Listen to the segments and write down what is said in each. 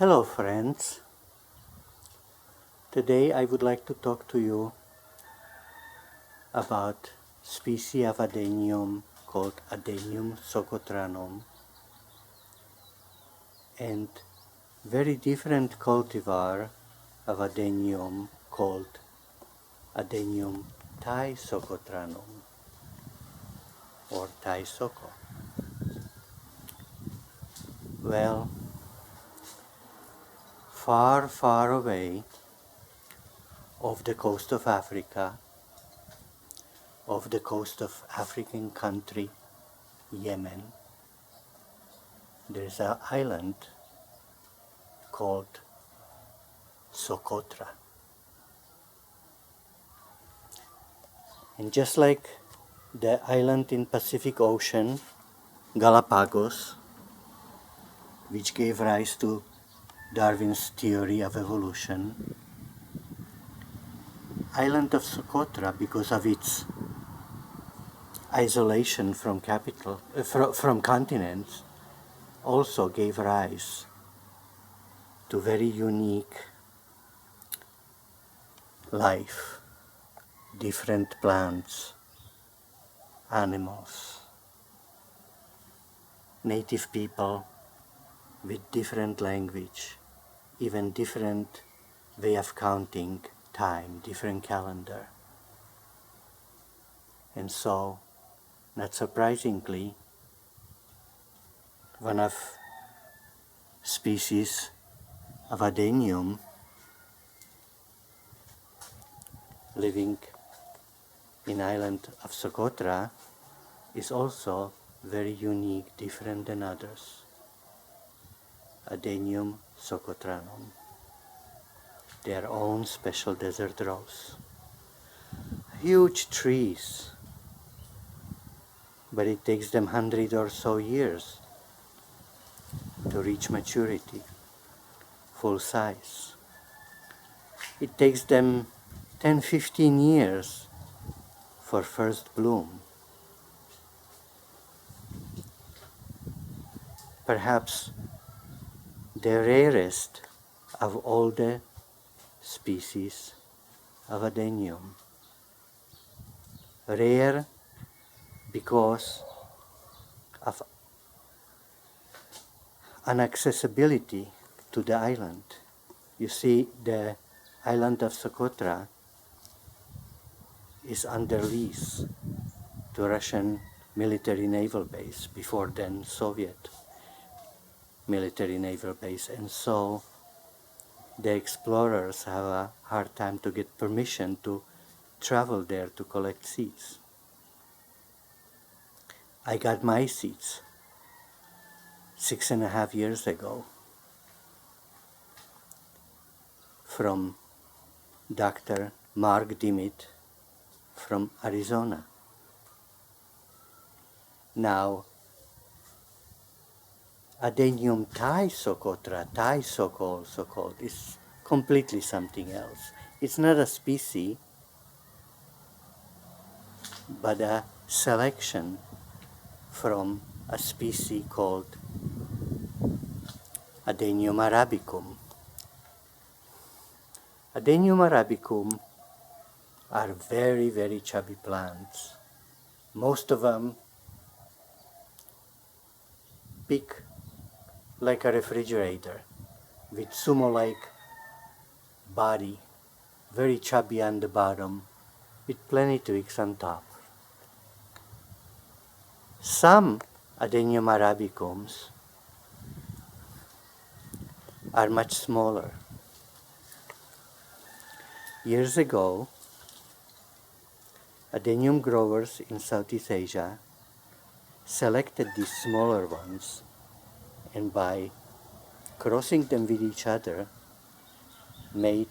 Hello friends, today I would like to talk to you about species of adenium called Adenium Socotranum and very different cultivar of adenium called Adenium Thai Socotranum or Thai Soco. Well, far away off the coast of Africa, off the coast of African country Yemen, there's an island called Socotra. And just like the island in Pacific Ocean, Galapagos, which gave rise to Darwin's theory of evolution, island of Socotra, because of its isolation from from continents, also gave rise to very unique life, different plants, animals, native people with different language, even different way of counting time, different calendar. And so, not surprisingly, one of species of adenium living in island of Socotra is also very unique, different than others. Adenium Socotranum, their own special desert rose. Huge trees, but it takes them 100 or so years to reach maturity, full size. It takes them 10-15 years for first bloom. Perhaps the rarest of all the species of adenium. Rare because of inaccessibility to the island. You see, the island of Socotra is under lease to Russian military naval base, before then Soviet military naval base, and so the explorers have a hard time to get permission to travel there to collect seeds. I got my seeds 6.5 years ago from Dr. Mark Dimit from Arizona. Now, Adenium Thai Socotra, Thai Soco also called, is completely something else. It's not a species, but a selection from a species called Adenium arabicum. Adenium arabicum are very chubby plants. Most of them big like a refrigerator, with sumo-like body, very chubby on the bottom, with plenty twigs on top. Some Adenium arabicums are much smaller. Years ago, adenium growers in Southeast Asia selected these smaller ones, and by crossing them with each other made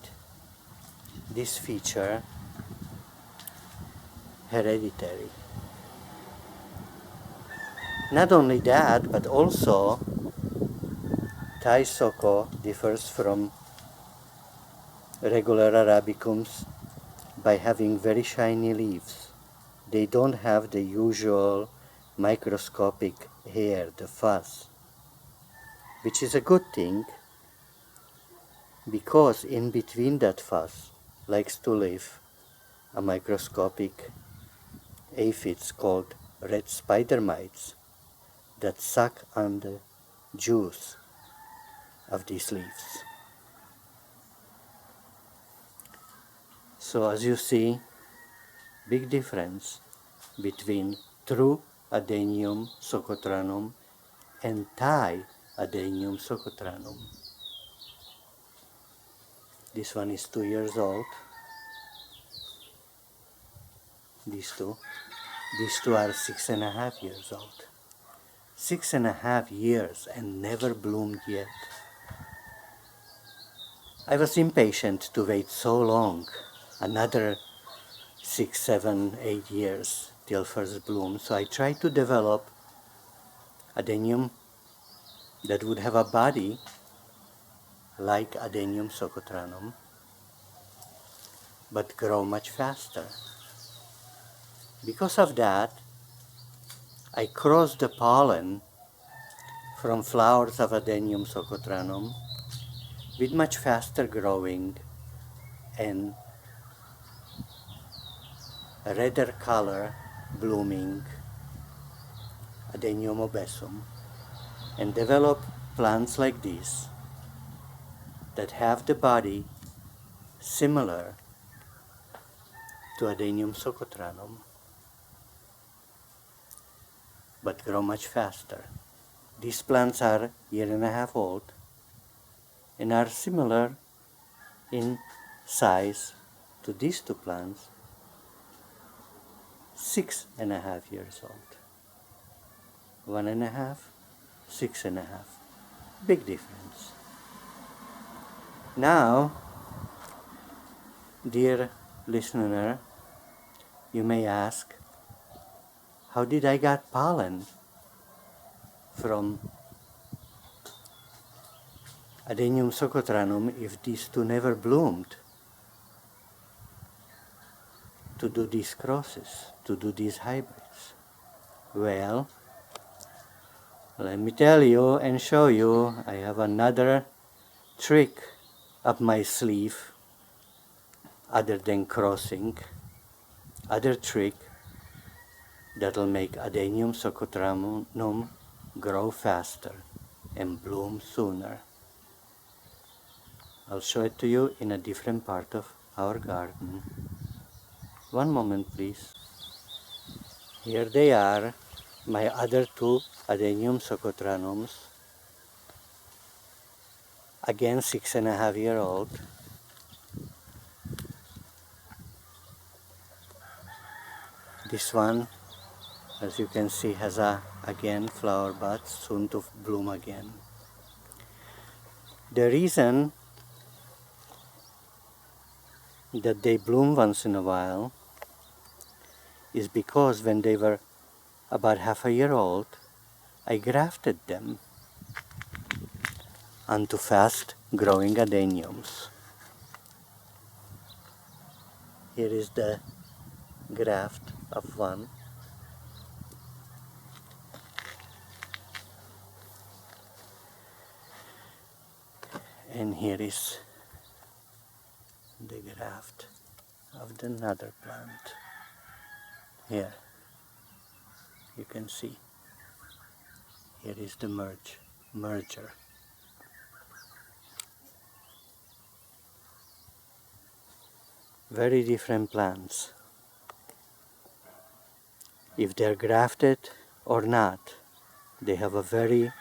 this feature hereditary. Not only that, but also Thai Soco differs from regular arabicums by having very shiny leaves. They don't have the usual microscopic hair, the fuzz, which is a good thing, because in between that fuzz likes to live a microscopic aphids called red spider mites that suck on the juice of these leaves. So as you see, big difference between True Adenium Socotranum and Thai Adenium Socotranum. This one is 2 years old. These two are 6.5 years old. 6.5 years and never bloomed yet. I was impatient to wait so long, another 6, 7, 8 years till first bloom. So I tried to develop adenium that would have a body like Adenium Socotranum, but grow much faster. Because of that, I crossed the pollen from flowers of Adenium Socotranum with much faster growing and a redder color blooming Adenium obesum, and develop plants like these that have the body similar to Adenium Socotranum but grow much faster. These plants are 1.5 years old and are similar in size to these two plants, 6.5 years old. 1.5, 6.5. Big difference. Now, dear listener, you may ask, how did I get pollen from Adenium Socotranum if these two never bloomed to do these crosses, to do these hybrids? Well, let me tell you and show you, I have another trick up my sleeve other than crossing, other trick that'll make Adenium Socotranum grow faster and bloom sooner. I'll show it to you in a different part of our garden. One moment, please. Here they are, my other two Adenium Socotranums. Again, 6.5 years old. This one, as you can see, has again flower buds, soon to bloom again. The reason that they bloom once in a while is because when they were about half a year old, I grafted them onto fast growing adeniums. Here is the graft of one. And here is the graft of the another plant. Here, you can see. Here is the merger. Very different plants. If they're grafted or not, they have a very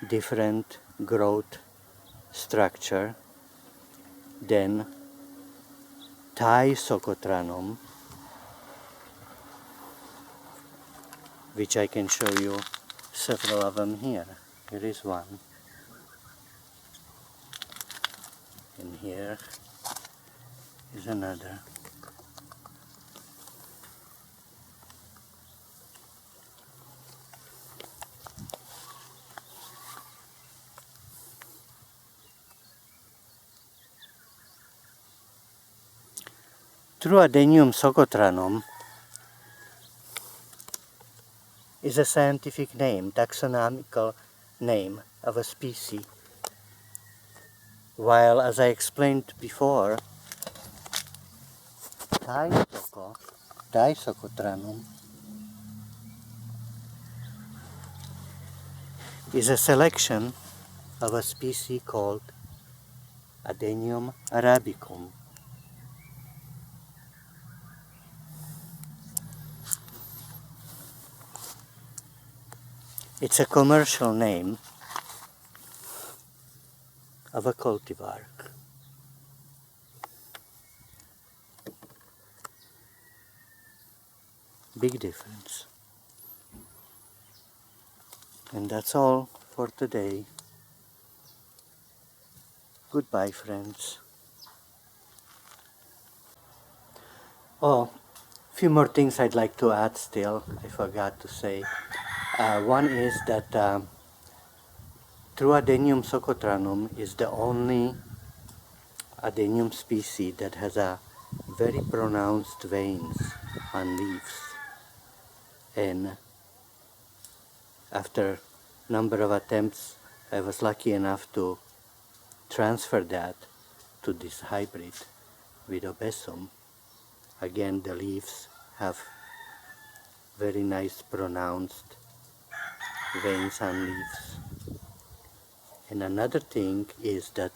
different growth structure than Thai Socotranum, which I can show you several of them here. Here is one, and here is another. True Adenium Socotranum is a scientific name, taxonomical name of a species While, as I explained before, Thai Soco, Thai Socotranum, is a selection of a species called Adenium arabicum. It's a commercial name of a cultivar. Big difference. And that's all for today. Goodbye, friends. Oh, few more things I'd like to add still, I forgot to say. One is that True Adenium Socotranum is the only adenium species that has a very pronounced veins on leaves. And after number of attempts, I was lucky enough to transfer that to this hybrid with Obesum. Again, the leaves have very nice pronounced veins on leaves. And another thing is that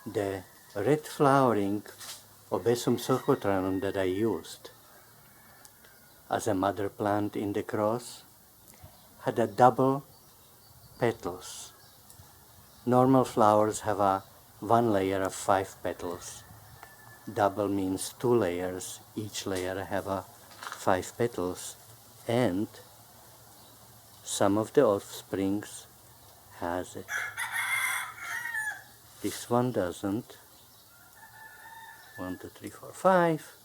the red flowering Obesum Socotranum that I used as a mother plant in the cross had a double petals. Normal flowers have a one layer of 5 petals. Double means 2 layers. Each layer have a 5 petals, and some of the offsprings has it. This one doesn't. 1, 2, 3, 4, 5,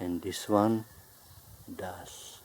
and this one does.